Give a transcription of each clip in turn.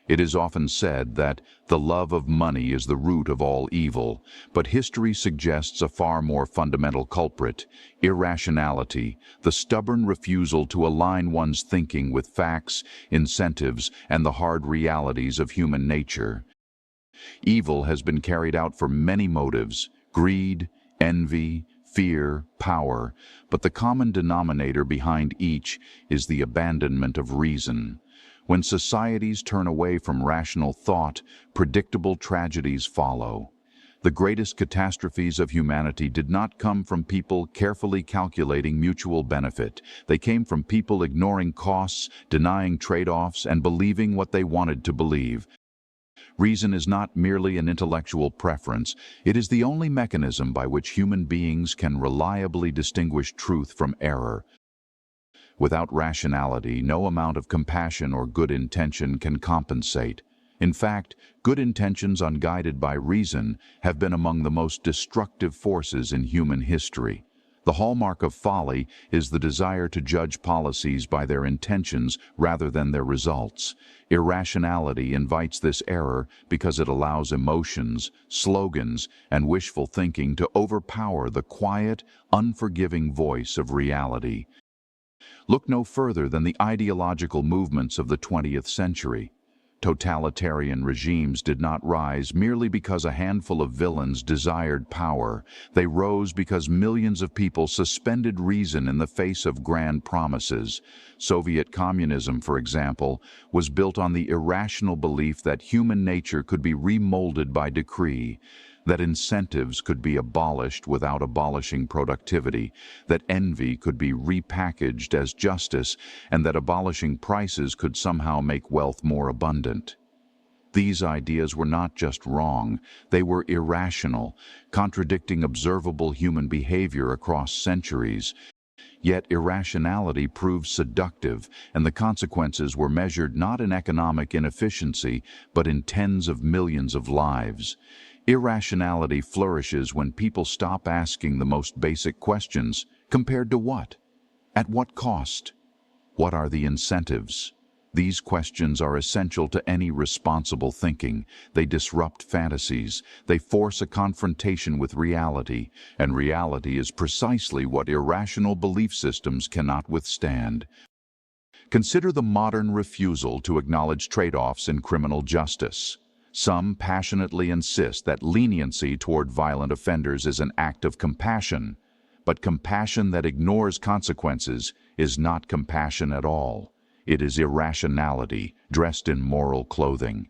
It is often said that the love of money is the root of all evil, but history suggests a far more fundamental culprit: irrationality, the stubborn refusal to align one's thinking with facts, incentives, and the hard realities of human nature. Evil has been carried out for many motives: greed, envy, fear, power, but the common denominator behind each is the abandonment of reason. When societies turn away from rational thought, predictable tragedies follow. The greatest catastrophes of humanity did not come from people carefully calculating mutual benefit. They came from people ignoring costs, denying trade-offs, and believing what they wanted to believe. Reason is not merely an intellectual preference. It is the only mechanism by which human beings can reliably distinguish truth from error. Without rationality, no amount of compassion or good intention can compensate. In fact, good intentions unguided by reason have been among the most destructive forces in human history. The hallmark of folly is the desire to judge policies by their intentions rather than their results. Irrationality invites this error because it allows emotions, slogans, and wishful thinking to overpower the quiet, unforgiving voice of reality. Look no further than the ideological movements of the 20th century. Totalitarian regimes did not rise merely because a handful of villains desired power. They rose because millions of people suspended reason in the face of grand promises. Soviet communism, for example, was built on the irrational belief that human nature could be remolded by decree, that incentives could be abolished without abolishing productivity, that envy could be repackaged as justice, and that abolishing prices could somehow make wealth more abundant. These ideas were not just wrong, they were irrational, contradicting observable human behavior across centuries. Yet irrationality proved seductive, and the consequences were measured not in economic inefficiency, but in tens of millions of lives. Irrationality flourishes when people stop asking the most basic questions. Compared to what? At what cost? What are the incentives? These questions are essential to any responsible thinking. They disrupt fantasies. They force a confrontation with reality, and reality is precisely what irrational belief systems cannot withstand. Consider the modern refusal to acknowledge trade-offs in criminal justice. Some passionately insist that leniency toward violent offenders is an act of compassion, but compassion that ignores consequences is not compassion at all. It is irrationality dressed in moral clothing.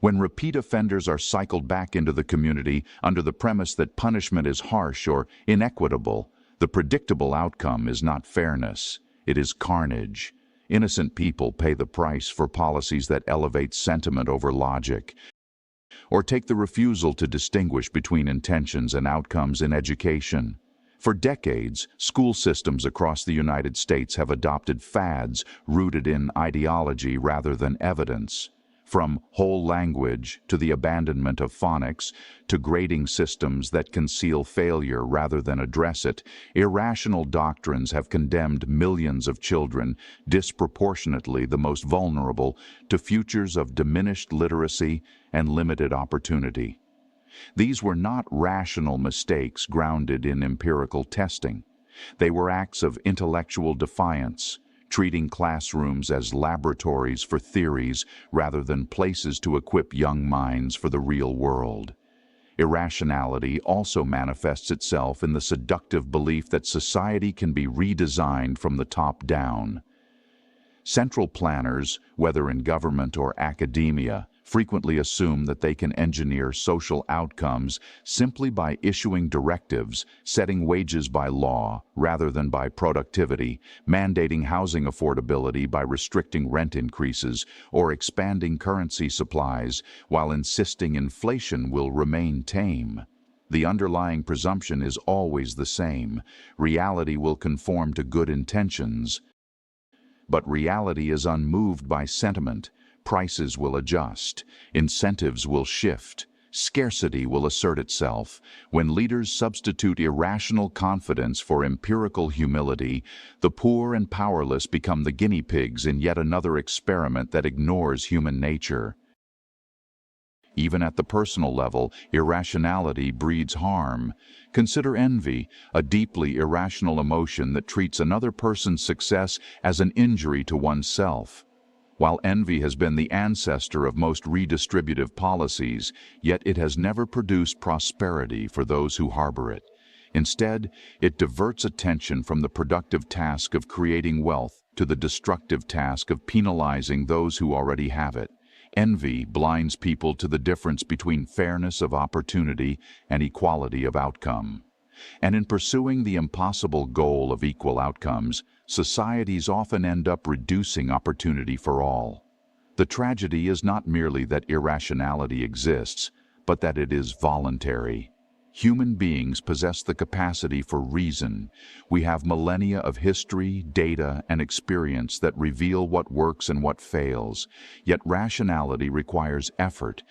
When repeat offenders are cycled back into the community under the premise that punishment is harsh or inequitable, the predictable outcome is not fairness, it is carnage. Innocent people pay the price for policies that elevate sentiment over logic. Or take the refusal to distinguish between intentions and outcomes in education. For decades, school systems across the United States have adopted fads rooted in ideology rather than evidence. From whole language to the abandonment of phonics to grading systems that conceal failure rather than address it, irrational doctrines have condemned millions of children, disproportionately the most vulnerable, to futures of diminished literacy and limited opportunity. These were not rational mistakes grounded in empirical testing. They were acts of intellectual defiance, treating classrooms as laboratories for theories rather than places to equip young minds for the real world. Irrationality also manifests itself in the seductive belief that society can be redesigned from the top down. Central planners, whether in government or academia, frequently assume that they can engineer social outcomes simply by issuing directives, setting wages by law rather than by productivity, mandating housing affordability by restricting rent increases, or expanding currency supplies while insisting inflation will remain tame. The underlying presumption is always the same: reality will conform to good intentions. But reality is unmoved by sentiment. Prices will adjust, incentives will shift, scarcity will assert itself. When leaders substitute irrational confidence for empirical humility, the poor and powerless become the guinea pigs in yet another experiment that ignores human nature. Even at the personal level, irrationality breeds harm. Consider envy, a deeply irrational emotion that treats another person's success as an injury to oneself. While envy has been the ancestor of most redistributive policies, yet it has never produced prosperity for those who harbor it. Instead, it diverts attention from the productive task of creating wealth to the destructive task of penalizing those who already have it. Envy blinds people to the difference between fairness of opportunity and equality of outcome. And in pursuing the impossible goal of equal outcomes, societies often end up reducing opportunity for all. The tragedy is not merely that irrationality exists, but that it is voluntary. Human beings possess the capacity for reason. We have millennia of history, data, and experience that reveal what works and what fails. Yet rationality requires effort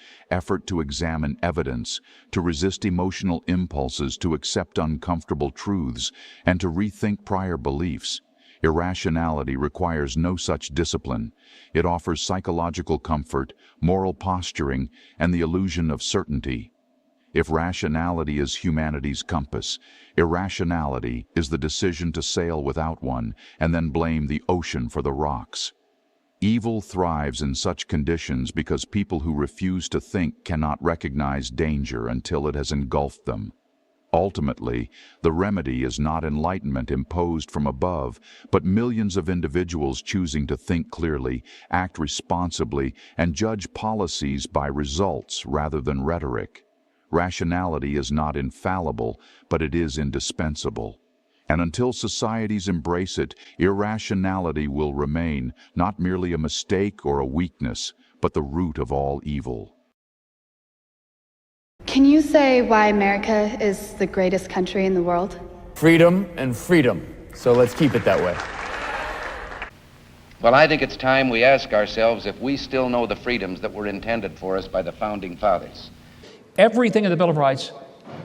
to examine evidence, to resist emotional impulses, to accept uncomfortable truths, and to rethink prior beliefs. Irrationality requires no such discipline. It offers psychological comfort, moral posturing, and the illusion of certainty. If rationality is humanity's compass, irrationality is the decision to sail without one and then blame the ocean for the rocks. Evil thrives in such conditions because people who refuse to think cannot recognize danger until it has engulfed them. Ultimately, the remedy is not enlightenment imposed from above, but millions of individuals choosing to think clearly, act responsibly, and judge policies by results rather than rhetoric. Rationality is not infallible, but it is indispensable. And until societies embrace it, irrationality will remain, not merely a mistake or a weakness, but the root of all evil. Can you say why America is the greatest country in the world? Freedom and freedom. So let's keep it that way. Well, I think it's time we ask ourselves if we still know the freedoms that were intended for us by the Founding Fathers. Everything in the Bill of Rights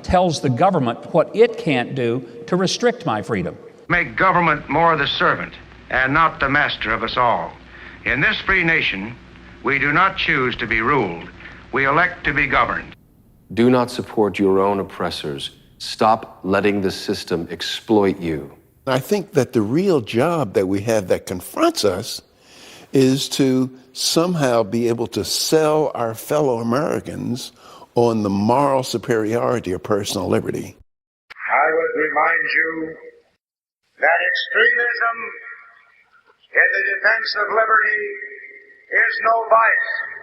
tells the government what it can't do to restrict my freedom. Make government more the servant and not the master of us all. In this free nation, we do not choose to be ruled. We elect to be governed. Do not support your own oppressors. Stop letting the system exploit you. I think that the real job that we have that confronts us is to somehow be able to sell our fellow Americans on the moral superiority of personal liberty. I would remind you that extremism in the defense of liberty is no vice.